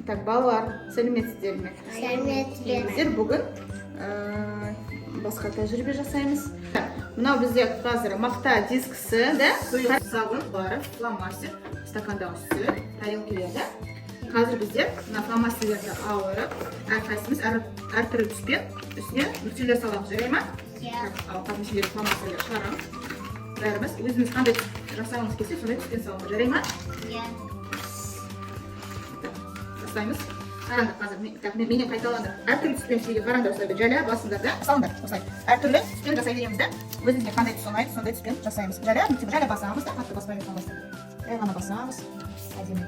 Так, балалар, сәлеметсіздер ме? Сәлеметсіздер. Біздер бүгін басқа тәжірибе жасаймыз. Мынау бізде қазір мақта дискісі, сұйық сабын бары, фломастер, стаканда үсті, тарелкелерді. Қазір біздер фломастерлерді ауырып, әрқайсымыз әртүрлі түспен үстіне нүктелер саламыз, жарай ма? Ал қазір фломастерлер шығарамыз. Бәріміз өзіміз қандай жасауымыз келсе, сондай түспен саламыз, жарай ма? Жасаймыз. Қараңдар қазір, менен қайталанды. Әртүрлі түспен істеуге қараңдар, осылай жайлы басыңдар да, салыңдар. Осылай әртүрлі түспен жасай береміз да. Өзімізге қандай түс ұнайды, сондай түспен жасаймыз. Жайлы басамыз да, қатты баспай қалмастан. Жай ғана басамыз. Әдемі.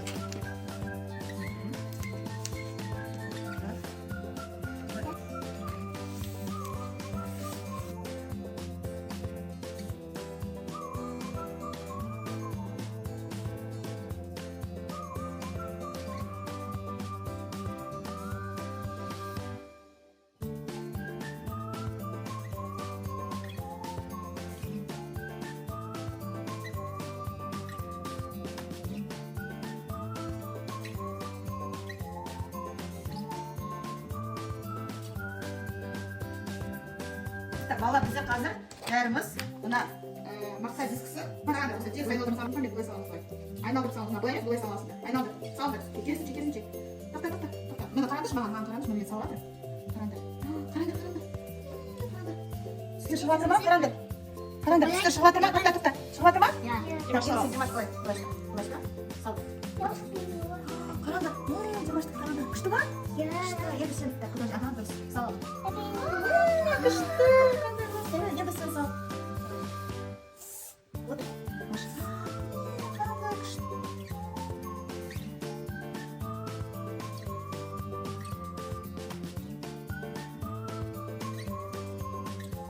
Балалар, бізде қазір бәріміз мына мақта дискісі қарағанда осы тез айналдырып салыңыздар, мен былай саламыз ғой. Айналдырып салыңыздар, былай емес, былай саласыңдар. Айналдыр, салыңдар. Керісінше. Тоқта. Мені қараңдаршы, маған қараңдаршы, мені салып жатыр. Қараңдар. Үстер шығып жатыр ма? Қараңдар, үстер шығып жатыр ма? Тоқта. Шығып жатыр ма? Иә. Димаш, былай сал. Қараңдар, Димашты қараңдар. Күшті ма? Иә. Күшті. Енді сен салып. Күшті. Енді сен сал.